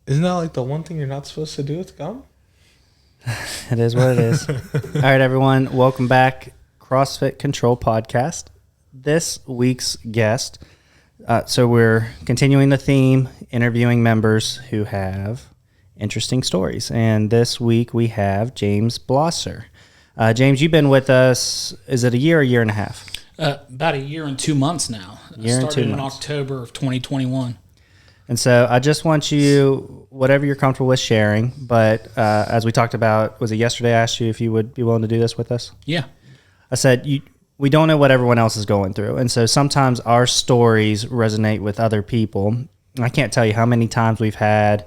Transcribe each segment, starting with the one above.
Isn't that like the one thing you're not supposed to do with gum? It is what it is. All right, everyone. Welcome back. CrossFit CTRL podcast. This week's guest. So we're continuing the theme, interviewing members who have interesting stories. And this week we have James Blosser. James, you've been with us, is it a year and a half? About a year and 2 months now. I started in October of 2021. And so I just want you, whatever you're comfortable with sharing, but as we talked about, was it yesterday I asked you if you would be willing to do this with us? Yeah. I said, we don't know what everyone else is going through. And so sometimes our stories resonate with other people. I can't tell you how many times we've had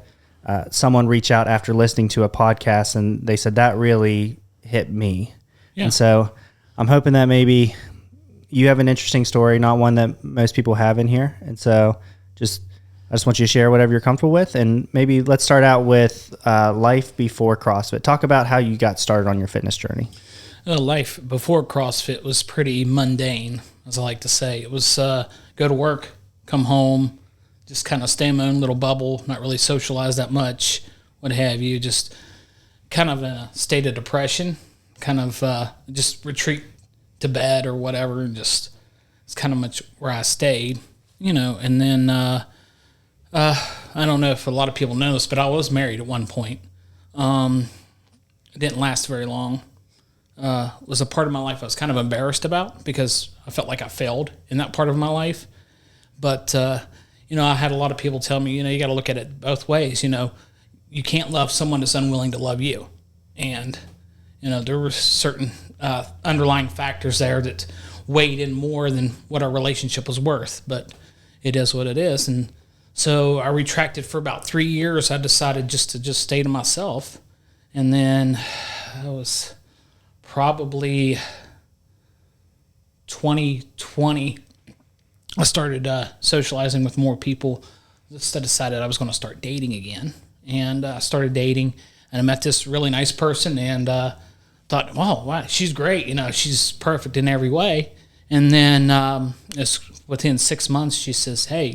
someone reach out after listening to a podcast and they said, that really hit me. Yeah. And so I'm hoping that maybe you have an interesting story, not one that most people have in here. And so I just want you to share whatever you're comfortable with. And maybe let's start out with life before CrossFit. Talk about how you got started on your fitness journey. Life before CrossFit was pretty mundane, as I like to say. It was go to work, come home, just kind of stay in my own little bubble, not really socialize that much, what have you, just kind of in a state of depression, kind of just retreat to bed or whatever, and just it's kind of much where I stayed, and then I don't know if a lot of people know this, but I was married at one point. It didn't last very long. It was a part of my life I was kind of embarrassed about because I felt like I failed in that part of my life. But, I had a lot of people tell me, you got to look at it both ways. You can't love someone that's unwilling to love you. And, there were certain underlying factors there that weighed in more than what our relationship was worth. But it is what it is. And so I retracted for about 3 years. I decided just to stay to myself. And then I was probably 2020, I started socializing with more people. Just I decided I was going to start dating again. And I started dating, and I met this really nice person and thought, oh, wow, she's great. She's perfect in every way. And then within 6 months, she says, hey,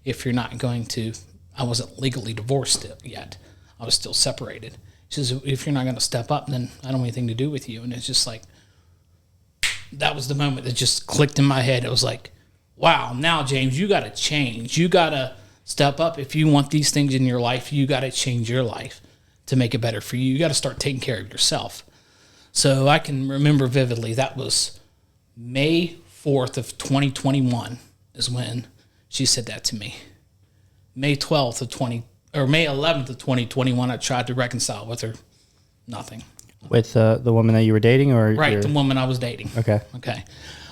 if you're not going to, I wasn't legally divorced yet. I was still separated. She says, if you're not going to step up, then I don't have anything to do with you. And it's just like, that was the moment that just clicked in my head. It was like, wow, now, James, you got to change. You got to step up. If you want these things in your life, you got to change your life to make it better for you. You got to start taking care of yourself. So I can remember vividly, that was May 4th of 2021 is when she said that to me. May 11th of 2021, I tried to reconcile with her. Nothing. With the woman that you were dating? Right, the woman I was dating. Okay.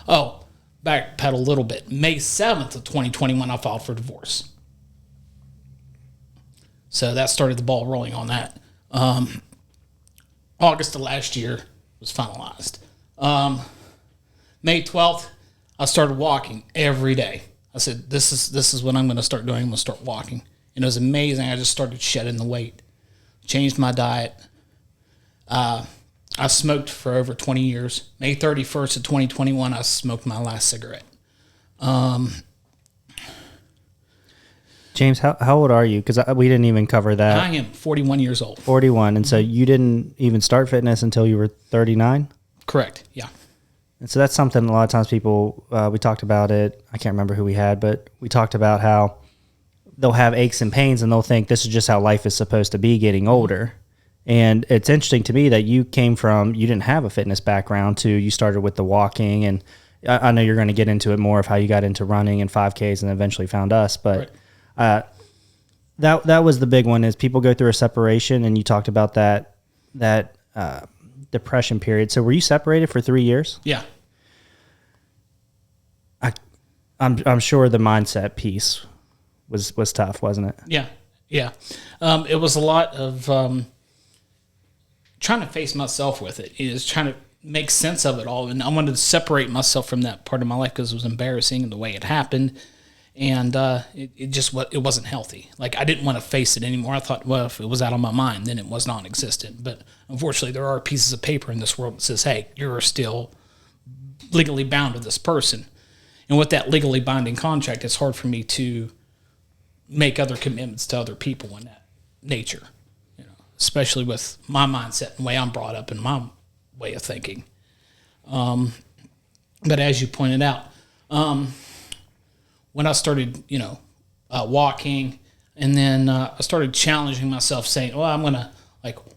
Oh, backpedal a little bit. May 7th of 2021, I filed for divorce. So that started the ball rolling on that. August of last year was finalized. May 12th, I started walking every day. I said, this is what I'm going to start doing. I'm going to start walking. And it was amazing. I just started shedding the weight. Changed my diet. I smoked for over 20 years. May 31st of 2021, I smoked my last cigarette. James, how old are you? Because we didn't even cover that. I am 41 years old. 41. And so you didn't even start fitness until you were 39? Correct, yeah. And so that's something a lot of times people, we talked about it. I can't remember who we had, but we talked about how they'll have aches and pains and they'll think this is just how life is supposed to be getting older. And it's interesting to me that you came from, you didn't have a fitness background to you started with the walking. And I know you're going to get into it more of how you got into running and 5Ks and eventually found us. But that was the big one is people go through a separation, and you talked about that depression period. So were you separated for 3 years? Yeah. I'm sure the mindset piece was tough, wasn't it? Yeah. It was a lot of trying to face myself with it. Is trying to make sense of it all, and I wanted to separate myself from that part of my life because it was embarrassing and the way it happened, and it wasn't healthy. Like, I didn't want to face it anymore. I thought, well, if it was out of my mind, then it was non-existent. But unfortunately, there are pieces of paper in this world that says, hey, you're still legally bound to this person. And with that legally binding contract, it's hard for me to make other commitments to other people nature, especially with my mindset and the way I'm brought up and my way of thinking. But as you pointed out, when I started, walking, and then I started challenging myself, saying, well, I'm going to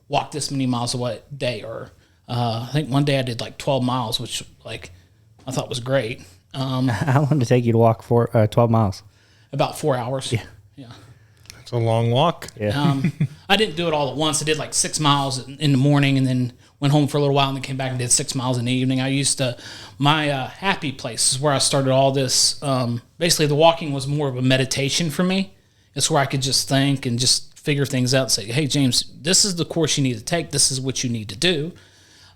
walk this many miles a day, or I think one day I did 12 miles, which I thought was great. How long did it take you to walk for 12 miles? About 4 hours. Yeah. It's a long walk. Yeah. I didn't do it all at once. I did 6 miles in the morning, and then went home for a little while, and then came back and did 6 miles in the evening. I used to, my happy place is where I started all this. Basically, the walking was more of a meditation for me. It's where I could just think and just figure things out and say, hey, James, this is the course you need to take. This is what you need to do.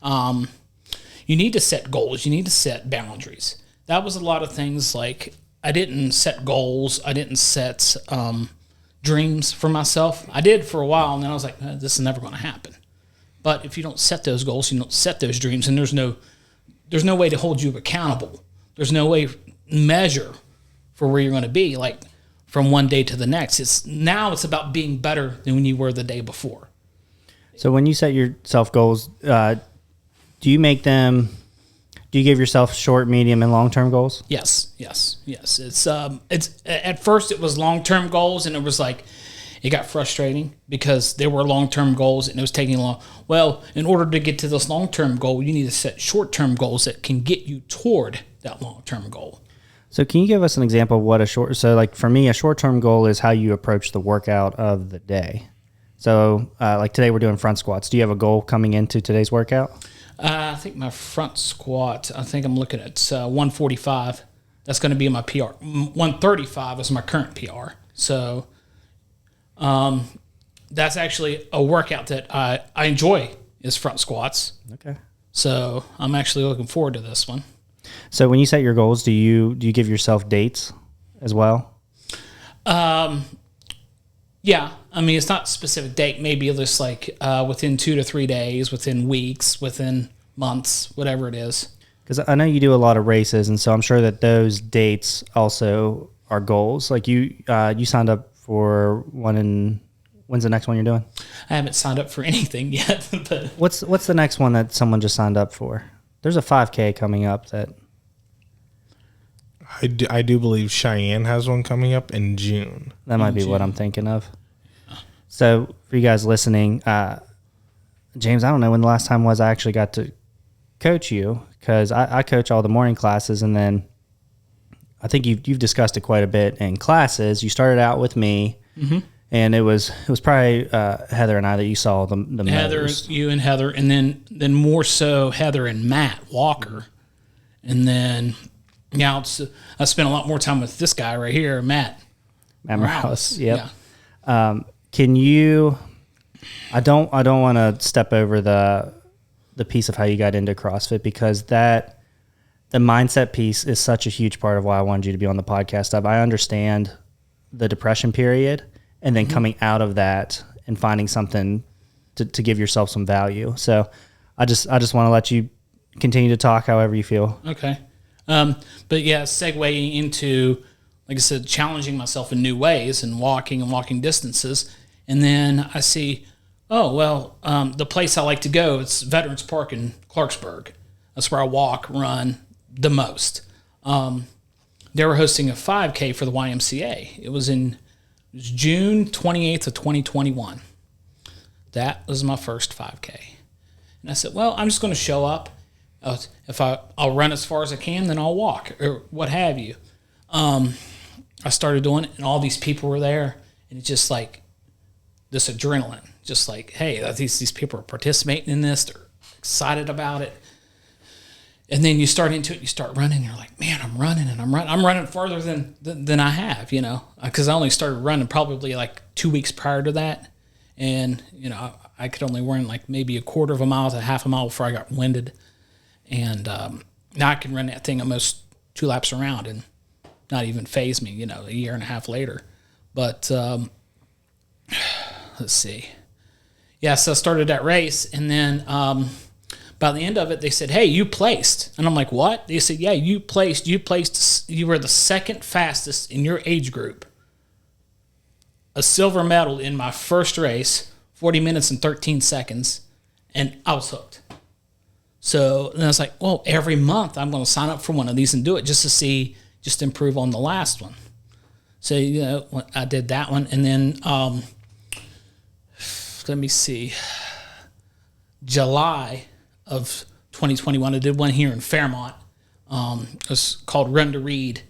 You need to set goals. You need to set boundaries. That was a lot of things. I didn't set goals. I didn't set dreams for myself. I did for a while, and then I was like, this is never going to happen. But if you don't set those goals, you don't set those dreams, and there's no way to hold you accountable. There's no way to measure for where you're going to be, from one day to the next. It's about being better than when you were the day before. So when you set yourself goals, do you give yourself short, medium, and long-term goals? Yes. It's at first it was long-term goals, and it was it got frustrating because they were long-term goals and it was taking long. Well, in order to get to this long-term goal, you need to set short-term goals that can get you toward that long-term goal. So can you give us an example of what for me, a short-term goal is how you approach the workout of the day. So today we're doing front squats. Do you have a goal coming into today's workout? I think my front squat, I'm looking at 145. That's going to be my PR. 135 is my current PR. So that's actually a workout that I enjoy, is front squats. Okay. So I'm actually looking forward to this one. So when you set your goals, do you give yourself dates as well? Yeah. It's not a specific date. Maybe just within 2 to 3 days, within weeks, within months, whatever it is. Because I know you do a lot of races, and so I'm sure that those dates also are goals. You signed up for one when's the next one you're doing? I haven't signed up for anything yet. But What's the next one that someone just signed up for? There's a 5K coming up that... I do believe Cheyenne has one coming up in June. That might be what I'm thinking of. So for you guys listening, James, I don't know when the last time was I actually got to coach you, because I coach all the morning classes, and then I think you've discussed it quite a bit in classes. You started out with me, and it was probably Heather and I that you saw the Heather, most. you and Heather, and then more so Heather and Matt Walker, and then I spent a lot more time with this guy right here, Matt Morales. Yep. Yeah. Can you? I don't want to step over the piece of how you got into CrossFit, because the mindset piece is such a huge part of why I wanted you to be on the podcast. I understand the depression period, and then coming out of that and finding something to give yourself some value. So I just want to let you continue to talk however you feel. Okay. But yeah, segueing into, like I said, challenging myself in new ways and walking distances. And then I see, the place I like to go, it's Veterans Park in Clarksburg. That's where I run the most. They were hosting a 5K for the YMCA. It was June 28th of 2021. That was my first 5K. And I said, well, I'm just going to show up. If I'll run as far as I can, then I'll walk or what have you. I started doing it, and all these people were there, and it's just this adrenaline, just hey, these people are participating in this. They're excited about it. And then you start into it, you start running, and you're like, man, I'm running farther than I have, because I only started running probably 2 weeks prior to that. And, I could only run maybe a quarter of a mile to half a mile before I got winded. And now I can run that thing almost 2 laps around and not even faze me, a year and a half later. But let's see. Yeah, so I started that race, and then by the end of it, they said, hey, you placed. And I'm like, what? They said, yeah, you placed. You were the second fastest in your age group a silver medal in my first race, 40 minutes and 13 seconds, and I was hooked. So then I was like, well, every month I'm going to sign up for one of these and do it just to improve on the last one. So, I did that one. And then, let me see, July of 2021, I did one here in Fairmont. It was called Run to Read.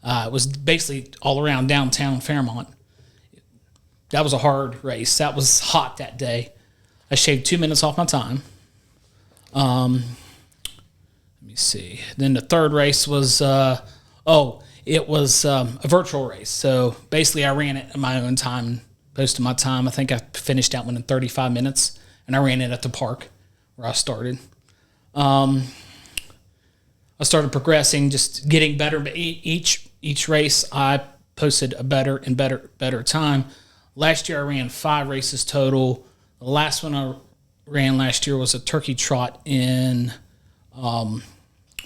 It was basically all around downtown Fairmont. That was a hard race. That was hot that day. I shaved 2 minutes off my time. Let me see. Then the third race was, it was a virtual race. So basically I ran it in my own time, posted my time. I think I finished that one in 35 minutes, and I ran it at the park where I started. I started progressing, just getting better. But each race I posted a better and better time. Last year I ran 5 races total. The last one I ran last year was a turkey trot in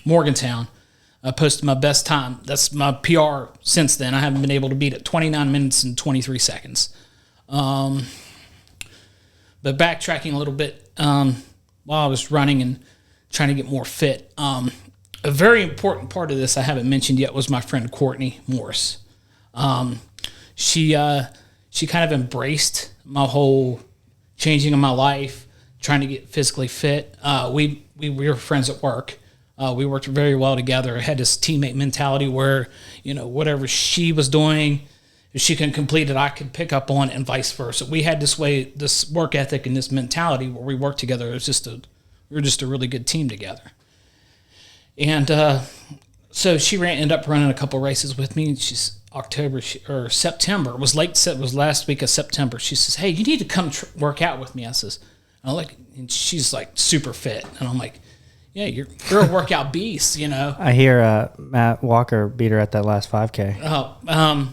Morgantown. I posted my best time. That's my PR since then. I haven't been able to beat it. 29 minutes and 23 seconds. But backtracking a little bit, while I was running and trying to get more fit, a very important part of this I haven't mentioned yet was my friend Courtney Morse. She kind of embraced my whole changing of my life, trying to get physically fit. We were friends at work. We worked very well together. I had this teammate mentality where, whatever she was doing, if she couldn't complete it, I could pick up on, and vice versa. We had this work ethic and this mentality where we worked together. We were just a really good team together. And so she ended up running a couple races with me. She's September. It was last week of September. She says, "Hey, you need to come work out with me." I says, and she's like super fit, and I'm like, "Yeah, you're a workout beast, I hear Matt Walker beat her at that last 5K.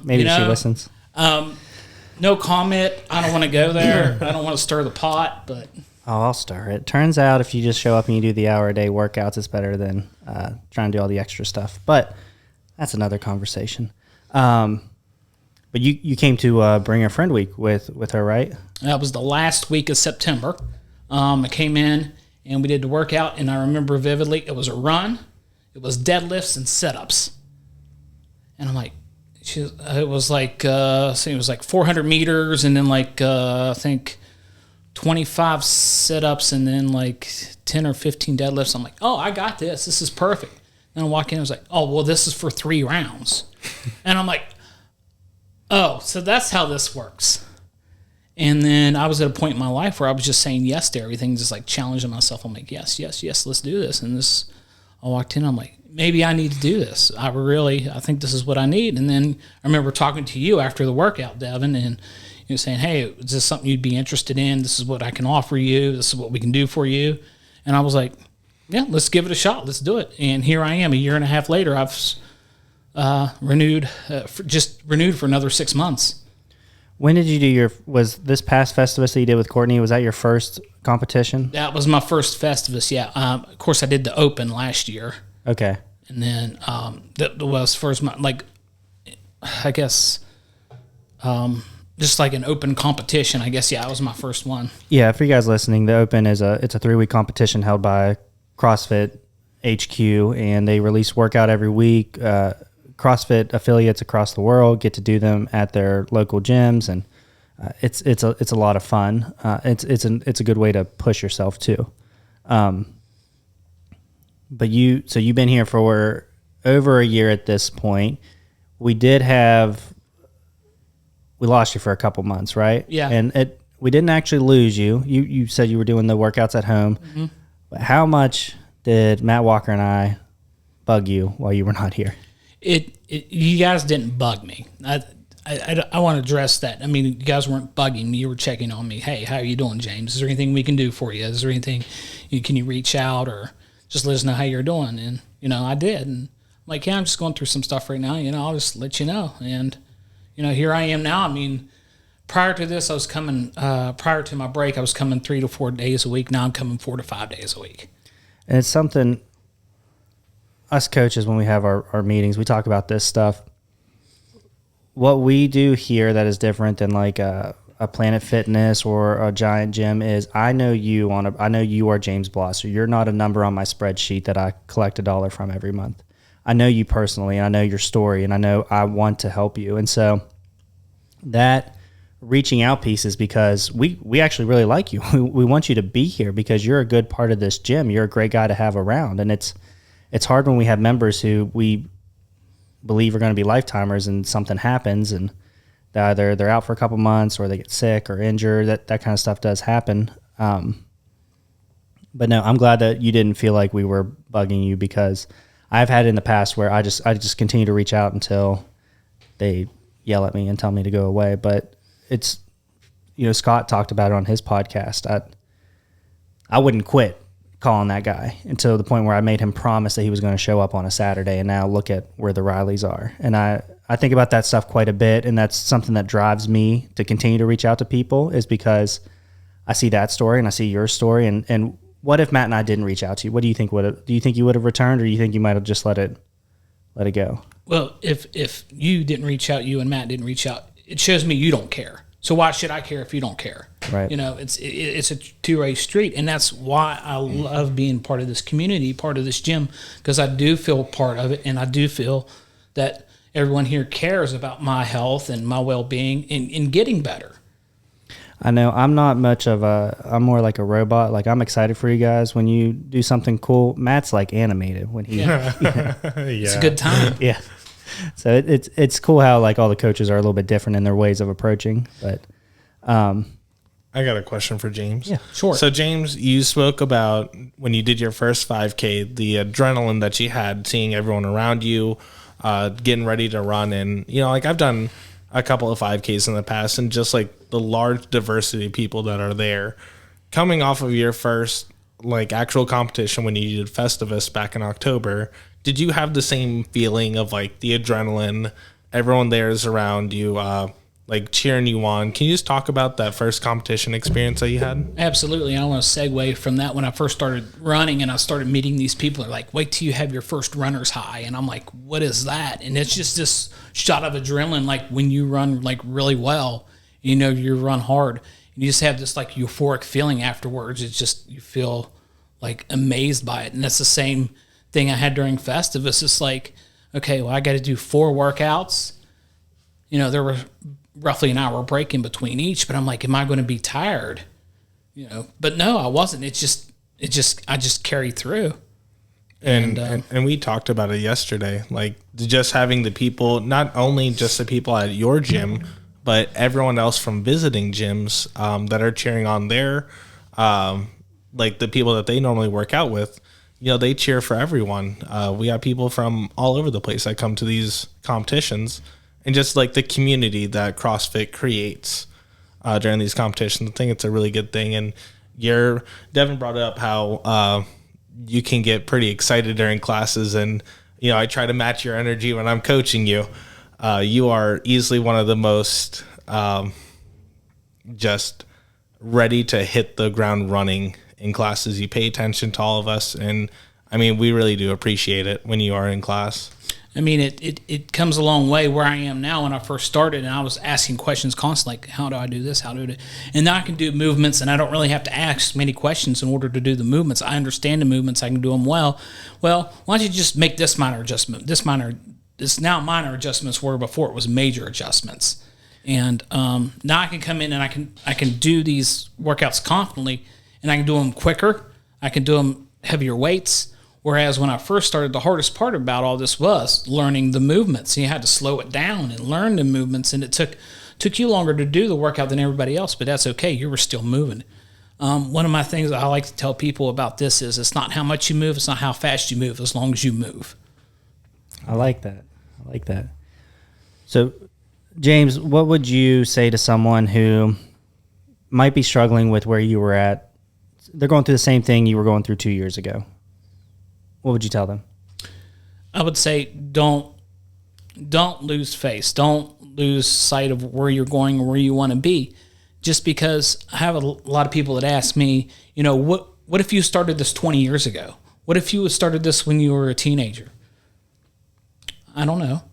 Maybe she listens. No comment. I don't want to go there. I don't want to stir the pot, but I'll stir it. Turns out if you just show up and you do the hour-a-day workouts, it's better than trying to do all the extra stuff. But that's another conversation. But you came to Bring a Friend Week with her, right? That was the last week of September. I came in and we did the workout, and I remember vividly it was a run, it was deadlifts and sit-ups, and I'm like, it was like 400 meters, and then I think 25 sit-ups, and then 10 or 15 deadlifts. I'm like, oh, I got this. This is perfect. And I walk in, I was like, oh, well, this is for 3 rounds. And I'm like, oh, so that's how this works. And then I was at a point in my life where I was just saying yes to everything, just challenging myself. I'm like, yes, let's do this. And I walked in, I'm like, maybe I need to do this. I think this is what I need. And then I remember talking to you after the workout, Devin, and you saying, hey, is this something you'd be interested in? This is what I can offer you. This is what we can do for you. And I was like, yeah, let's give it a shot. Let's do it. And here I am, a year and a half later. I've renewed for another 6 months. When did you do was this past Festivus that you did with Courtney, was that your first competition? That was my first Festivus, yeah. Of course, I did the Open last year. Okay. And then that was first, I guess, just like an open competition, I guess, yeah, that was my first one. Yeah, for you guys listening, the Open it's a 3-week competition held by CrossFit HQ, and they release workout every week. CrossFit affiliates across the world get to do them at their local gyms, and it's a lot of fun. It's a good way to push yourself too. But you've been here for over a year at this point. We lost you for a couple months, right? Yeah. And we didn't actually lose you. You said you were doing the workouts at home. Mm-hmm. But how much did Matt Walker and I bug you while you were not here? You guys didn't bug me. I want to address that. I mean, you guys weren't bugging me. You were checking on me. Hey, how are you doing, James? Is there anything we can do for you? Is there anything, can you reach out or just let us know how you're doing? And, I did. And I'm like, yeah, I'm just going through some stuff right now. I'll just let you know. And, here I am now. I mean, prior to this, prior to my break, I was coming 3 to 4 days a week. Now I'm coming 4 to 5 days a week. And it's something, us coaches, when we have our meetings, we talk about this stuff. what we do here that is different than like a Planet Fitness or a Giant Gym is I know you are James Blosser. You're not a number on my spreadsheet that I collect $1 from every month. I know you personally, and I know your story, and I know I want to help you. And so that reaching out piece is because we actually really like you. We want you to be here because you're a good part of this gym. You're a great guy to have around. And it's hard when we have members who we believe are going to be lifetimers and something happens and either they're out for a couple months or they get sick or injured. That kind of stuff does happen. But no, I'm glad that you didn't feel like we were bugging you, because I've had it in the past where I just continue to reach out until they yell at me and tell me to go away. But it's, Scott talked about it on his podcast. I wouldn't quit calling that guy until the point where I made him promise that he was going to show up on a Saturday, and now look at where the Rileys are. And I think about that stuff quite a bit, and that's something that drives me to continue to reach out to people, is because I see that story and I see your story. And what if Matt and I didn't reach out to you? What do you think do you think you would have returned, or do you think you might have just let it go? Well, if you didn't reach out, you and Matt didn't reach out, it shows me you don't care. So why should I care if you don't care? Right. It's a two-way street, and that's why I love being part of this community, part of this gym, because I do feel part of it, and I do feel that everyone here cares about my health and my well-being and getting better. I know I'm not much of I'm more like a robot. Like, I'm excited for you guys when you do something cool. Matt's like animated when he, It's a good time. Yeah. So it's cool how like all the coaches are a little bit different in their ways of approaching. But I got a question for James. Yeah, sure. So James, you spoke about when you did your first 5K, the adrenaline that you had, seeing everyone around you, getting ready to run. And, I've done a couple of 5Ks in the past, and just like the large diversity of people that are there. Coming off of your first like actual competition when you did Festivus back in October, did you have the same feeling of like the adrenaline, everyone there is around you, like cheering you on? Can you just talk about that first competition experience that you had? Absolutely. I want to segue from that. When I first started running and I started meeting these people, they're like, wait till you have your first runner's high. And I'm like, what is that? And it's just this shot of adrenaline. Like when you run like really well, you run hard, and you just have this like euphoric feeling afterwards. It's just, you feel like amazed by it. And that's the same thing I had during Festivus. It's like, okay, well, I got to do 4 workouts. There were roughly an hour break in between each, but I'm like, am I going to be tired? But no, I wasn't. I just carried through. And we talked about it yesterday, like just having the people, not only just the people at your gym, but everyone else from visiting gyms that are cheering on their, like the people that they normally work out with. They cheer for everyone. We have people from all over the place that come to these competitions, and just like the community that CrossFit creates during these competitions. I think it's a really good thing. And Devin brought up how you can get pretty excited during classes, and I try to match your energy when I'm coaching you. You are easily one of the most just ready to hit the ground running in classes. You pay attention to all of us, and we really do appreciate it when you are in class. It comes a long way where I am now. When I first started, and I was asking questions constantly, like, how do I do this? How do I do it? And now I can do movements, and I don't really have to ask many questions in order to do the movements. I understand the movements. I can do them well. Well, why don't you just make this minor adjustment? This now minor adjustments, where before it was major adjustments. And now I can come in and I can do these workouts confidently, and I can do them quicker. I can do them heavier weights. Whereas when I first started, the hardest part about all this was learning the movements. You had to slow it down and learn the movements, and it took you longer to do the workout than everybody else, but that's okay. You were still moving. One of my things I like to tell people about this is it's not how much you move, it's not how fast you move, as long as you move. I like that. So, James, what would you say to someone who might be struggling with where you were at? They're going through the same thing you were going through 2 years ago. What would you tell them? I would say don't lose face. Don't lose sight of where you're going or where you want to be. Just because I have a lot of people that ask me, what if you started this 20 years ago? What if you started this when you were a teenager? I don't know.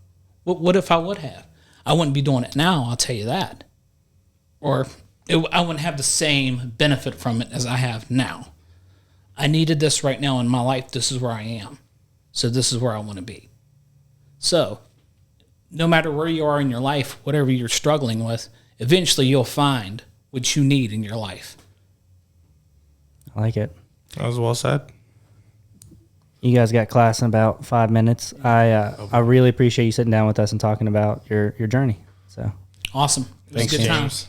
What if I would have? I wouldn't be doing it now, I'll tell you that. Or I wouldn't have the same benefit from it as I have now. I needed this right now in my life. This is where I am. So this is where I want to be. So no matter where you are in your life, whatever you're struggling with, eventually you'll find what you need in your life. I like it. That was well said. You guys got class in about 5 minutes. I really appreciate you sitting down with us and talking about your journey. So awesome. It was Thanks, a good time. James.